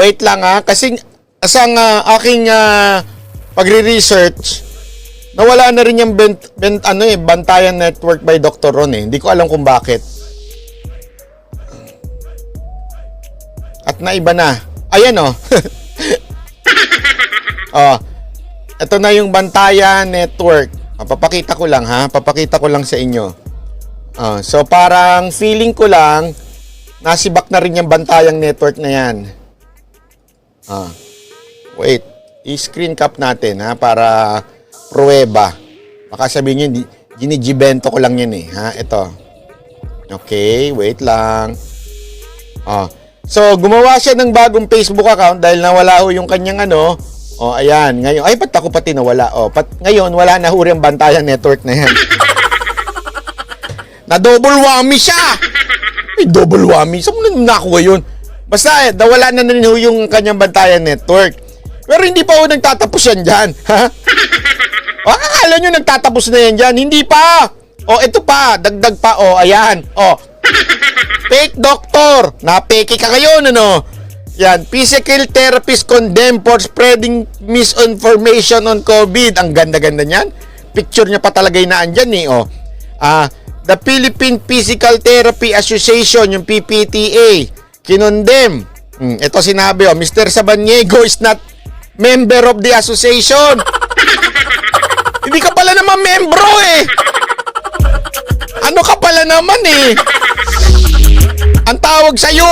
wait lang ha. Kasi asang aking pagre-research, nawala na rin yung Bantayan Network by Dr. Ron eh. Hindi ko alam kung bakit. At naiba na. Ayan oh. Oh. Ito na yung Bantayan Network. Papakita ko lang ha. Papakita ko lang sa inyo. So parang feeling ko lang nasibak na rin yung Bantayang Network na yan. Wait. I-screen cap natin ha para pruweba. Baka sabihin nyo, ginijibento ko lang yan eh. Ha? Ito. Okay, wait lang. So, gumawa siya ng bagong Facebook account dahil nawala ho yung kanyang ayan. Ngayon, ay, ba't ako pati nawala? Ngayon, wala na ho rin ang Bantayan Network na yan. Na-double whammy siya! Ay, double whammy. Saan mo na nakuha yun? Basta, nawala na rin ho yung kanyang Bantayan Network. Pero hindi pa ho nagtatapos yan dyan. Ha? Akala nyo nagtatapos na yan dyan. Hindi pa! Ito pa. Dagdag pa. Ayan. Fake doctor. Napeke ka ngayon, Yan. Physical therapist condemned for spreading misinformation on COVID. Ang ganda-ganda niyan. Picture niya pa talaga yung naandyan, The Philippine Physical Therapy Association, yung PPTA, kinondem. Ito sinabi, Mr. Sabaniego is not member of the association. Hindi ka pala naman membro eh. Ano ka pala naman eh. Ang tawag sa'yo,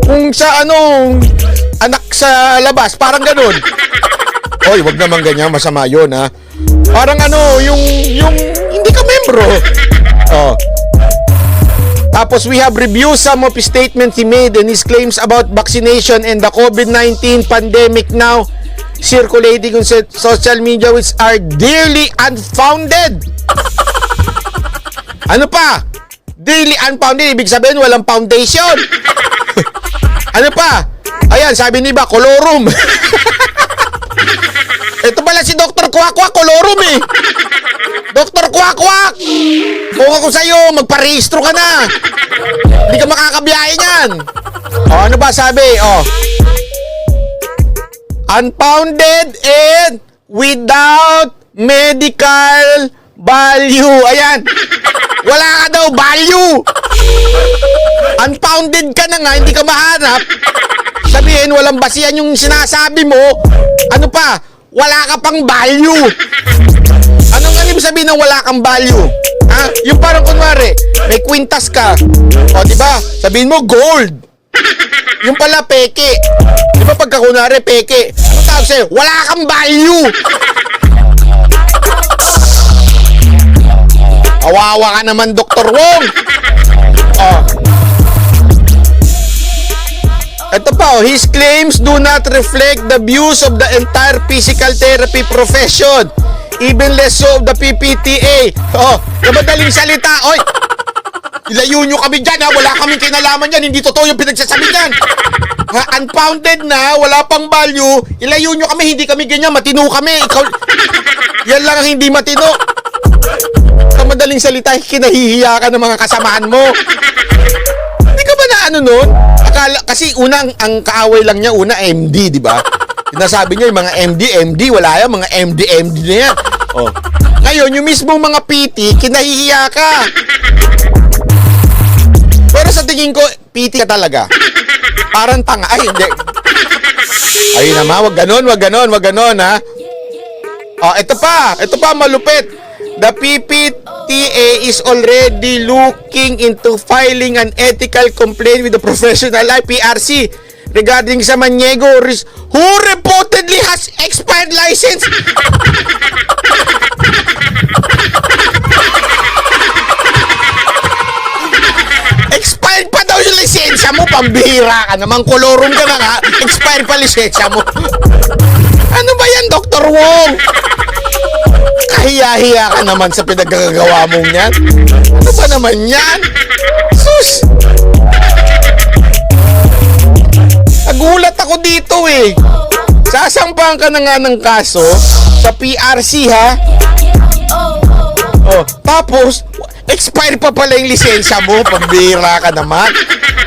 kung sa anak sa labas, parang ganun. Oy, wag naman ganyan, masama yun ha. Parang yung hindi ka membro. Tapos we have reviewed some of his statements he made and his claims about vaccination and the COVID-19 pandemic now circulating on social media which are dearly unfounded. Ano pa? Dearly unfounded, ibig sabihin walang foundation. Ano pa? Ayan, sabi ni ba, kolorum. Ito pala si Dr. Kwak-Kwak, kolorum eh. Dr. Kwak-Kwak! Kung ako sa'yo, magparehistro ka na. Hindi ka makakabiyahe niyan. Ano ba sabi? Unfounded and without medical value. Ayan. Wala ka daw value. Unfounded ka na nga, hindi ka mahanap. Sabihin, walang basihan yung sinasabi mo. Ano pa? Wala ka pang value. Anong ibig sabihin ng wala kang value? Ha? Yung parang kunwari, may kwintas ka. Di ba? Sabihin mo, gold. Yung pala, peke. Di ba pagka kunwari, peke. Ano tawag sa'yo? Wala kang value. Awawa ka naman, Dr. Wong. Ito pa, his claims do not reflect the views of the entire physical therapy profession. Even less so of the PPTA. Madaling salita. Ilayo nyo kami dyan ha. Wala kaming kinalaman dyan. Hindi totoo yung pinagsasabi dyan. Unfounded na, wala pang value. Ilayo nyo kami, hindi kami ganyan. Matino kami. Yan lang ang hindi matino. Sa madaling salita, kinahihiya ka ng mga kasamaan mo. Hindi ka ba na nun? Kasi unang ang kaaway lang niya, MD, di ba? Sinasabi niya yung mga MD, wala yan, mga MD na yan. Ngayon, yung mismong mga PT, kinahihiya ka. Pero sa tingin ko, PT ka talaga. Parang tanga. Ay, hindi. Ayun naman, wag ganon, ha? Ito pa, malupit. The PPTA is already looking into filing an ethical complaint with the professional IPRC regarding sa Maniego who reportedly has expired license. Expired pa daw yung lisensya mo, pambihira ka naman, kolorum ka na nga, expired pa lisensya mo. Ano ba yan, Dr. Wong? Kahiya-hiya ka naman sa pinagkagagawa mong yan. Ano ba naman yan? Sus! Nagulat ako dito eh. Sasampahan ka na nga ng kaso sa PRC ha. Tapos Expire pa pala yung lisensya mo. Pambira ka naman.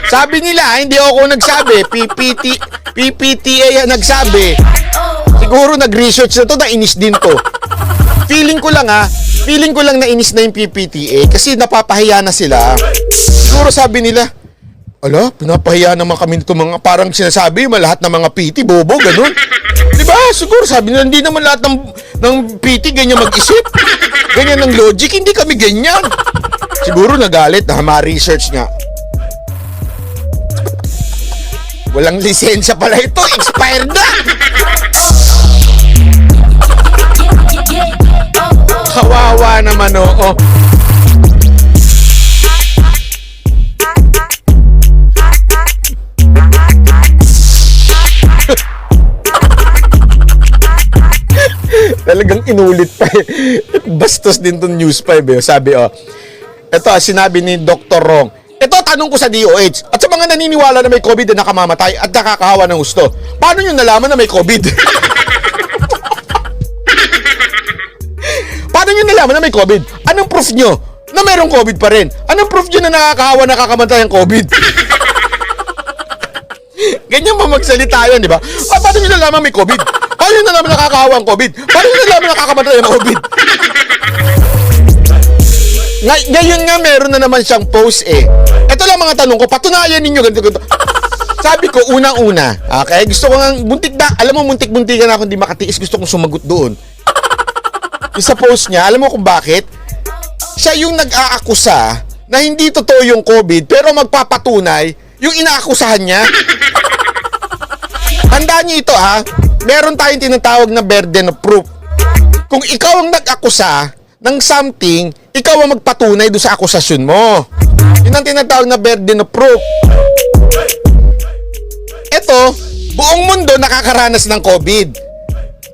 Sabi nila, hindi ako nagsabi. PPTA ang nagsabi. Siguro nag-research na to, nainis din to. Feeling ko lang nainis na yung PPTA kasi napapahiya na sila. Siguro sabi nila, ala, pinapahiya naman kami nito mga parang sinasabi, lahat ng mga PT, bobo, ganun. Diba? Siguro sabi nila, hindi naman lahat ng PT ganyan mag-isip. Ganyan ng logic, hindi kami ganyan. Siguro nagalit na ma-research nga. Walang lisensya pala ito, expired na. Kawawa naman, oo. Talagang inulit pa eh. Bastos din tong News 5 eh. Sabi ito sinabi ni Dr. Rong. Ito tanong ko sa DOH at sa mga naniniwala na may COVID na nakamamatay at nakakahawa ng gusto. Paano nyo nalaman na may COVID? Paano nyo nalaman na may COVID? Anong proof nyo na mayroong COVID pa rin? Anong proof nyo na nakakahawa, nakakamatay ang COVID? Ganyan ba magsalita yun, di ba? Paano nyo nalaman may COVID? Paano nyo nalaman nakakahawa ang COVID? Paano nyo nalaman nakakamatay ang COVID? Ngayon nga meron na naman siyang post eh. Ito lang mga tanong ko, patunayan ninyo ganito. Sabi ko, unang-una, okay, gusto ko nga, alam mo, muntik-muntikan ako hindi makatiis, gusto kong sumagot doon. Sa post niya, alam mo kung bakit? Siya yung nag-aakusa na hindi totoo yung COVID, pero magpapatunay yung inaakusahan niya. Tandaan niyo ito meron tayong tinatawag na burden of proof. Kung ikaw ang nag-akusa ng something, ikaw ang magpatunay doon sa akusasyon mo. Yun ang tinatawag na burden of proof. Ito, buong mundo nakakaranas ng COVID.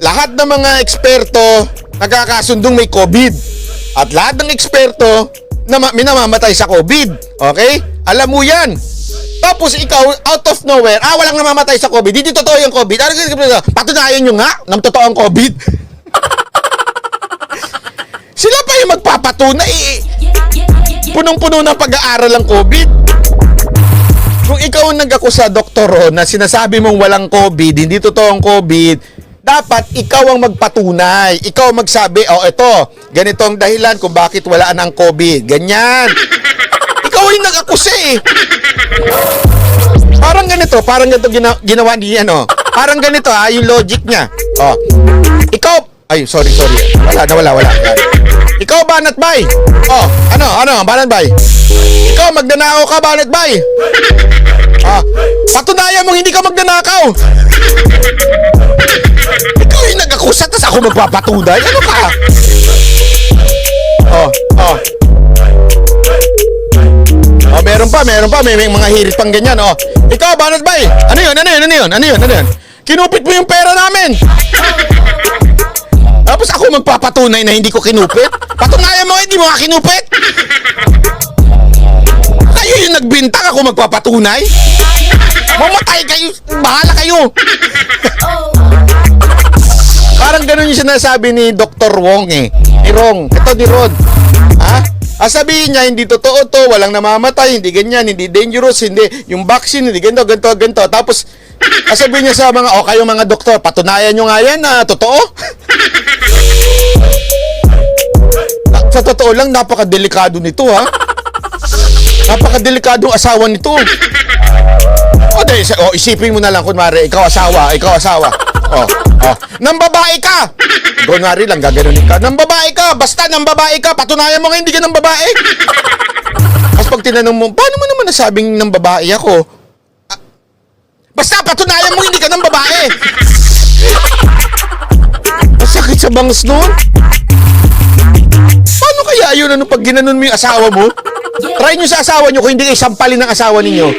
Lahat ng mga eksperto nagkakasundong may COVID. At lahat ng eksperto na minamamatay sa COVID. Okay? Alam mo yan. Tapos ikaw, out of nowhere, walang namamatay sa COVID. Hindi totoo yung COVID. Patunayan nyo nga ng totoo ang COVID. Sila pa yung magpapatunay. Punong-puno ng pag-aaral ang COVID. Kung ikaw ang nag-akusa, Dr. Ron, na sinasabi mong walang COVID, hindi totoo ang COVID, dapat ikaw ang magpatunay. Ikaw ang magsabi, ito, ganito ang dahilan kung bakit wala na ang COVID. Ganyan. Ikaw yung nag-akusa eh. Parang ganito ginawa niya, Parang ganito yung logic niya. Ikaw, sorry. Wala. Ikaw, Banat Bay. Banat Bay. Ikaw, magnanakaw ka, Banat Bay. Patunayan mong hindi ka magnanakaw. Ikaw yung nag-akusa, tas ako magpapatunay. Ano ka? Meron pa. May mga hirit pang ganyan, Ikaw, Banat Bay. Ano yun? Kinupit mo yung pera namin. Tapos ako magpapatunay na hindi ko kinupit. Patunayan mo, hindi mo nga kinupit. Kayo yung nagbintang, ako magpapatunay. Mamatay kayo. Bahala kayo. Parang ganun yung sinasabi ni Dr. Wong eh. Ni Rong. Ito ni Rod. Sabihin niya, hindi totoo to, walang namamatay, hindi ganyan, hindi dangerous, hindi yung vaccine, hindi ganito. Tapos, sabihin niya sa mga, kayo mga doktor, patunayan nyo nga yan na totoo. Sa totoo lang, napakadelikado nito, Napakadelikado asawa nito. Isipin mo na lang, kunwari, ikaw asawa. Nang babae ka. Kunwari lang, gaganunin ka. Nang babae ka, basta nang babae ka, patunayan mo nga hindi ka nang babae. Tapos pag tinanong mo, paano mo naman nasabing nang babae ako? Basta patunayan mo hindi ka nang babae. Masakit sa bangs nun. Paano kaya yun, pag ginanon mo yung asawa mo? Try nyo sa asawa nyo kung hindi kayo sampalin ng asawa ninyo.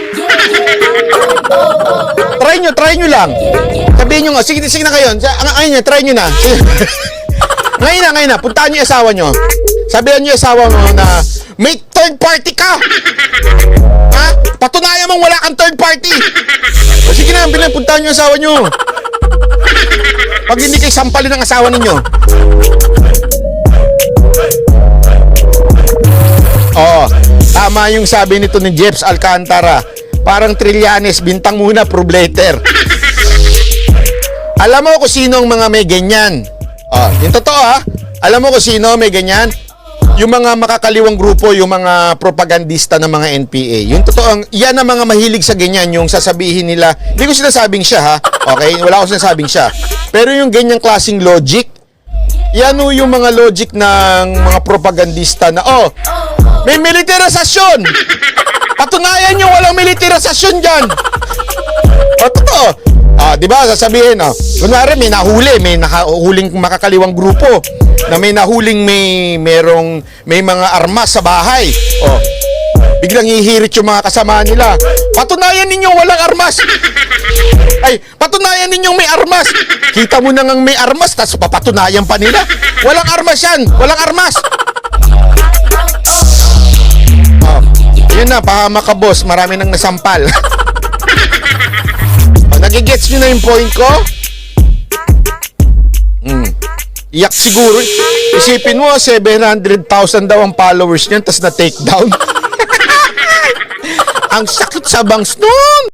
Try nyo lang. Sabihin nyo nga, sige na kayo. Ayun try nyo na. Ngayon na, puntahan nyo yung asawa nyo. Sabihan nyo yung asawa mo na may third party ka. Patunayan mong wala kang third party. Sige na, puntahan nyo yung asawa nyo. Pag hindi kayo sampalin ng asawa ninyo. Oo, tama yung sabi nito ni Jeps Alcantara. Parang Trillanes, bintang muna, problater. Alam mo kung sino ang mga may ganyan. Yung totoo ha. Alam mo kung sino may ganyan? Yung mga makakaliwang grupo, yung mga propagandista ng mga NPA. Yung totoo, yan ang mga mahilig sa ganyan, yung sasabihin nila. Hindi ko sinasabing siya ha. Okay? Wala ko sinasabing siya. Pero yung ganyang klaseng logic, yan o yung mga logic ng mga propagandista na, may militarisasyon! Patunayan nyo walang militarisasyon dyan! Totoo. Di ba, sasabihin, kunwari may nahuli, may nahuling makakaliwang grupo na may nahuling may mga armas sa bahay. Biglang hihirit yung mga kasama nila. Patunayan ninyo walang armas. Ay, patunayan ninyong may armas. Kita mo na ngang may armas, tapos papatunayan pa nila. Walang armas yan. Walang armas. Yun na, pahama ka boss. Marami nang nasampal. Nagigets nyo na yung point ko? Iyak siguro. Isipin mo, 700,000 daw ang followers niyan, tapos na-take down. Ang sakit sa bangs nun.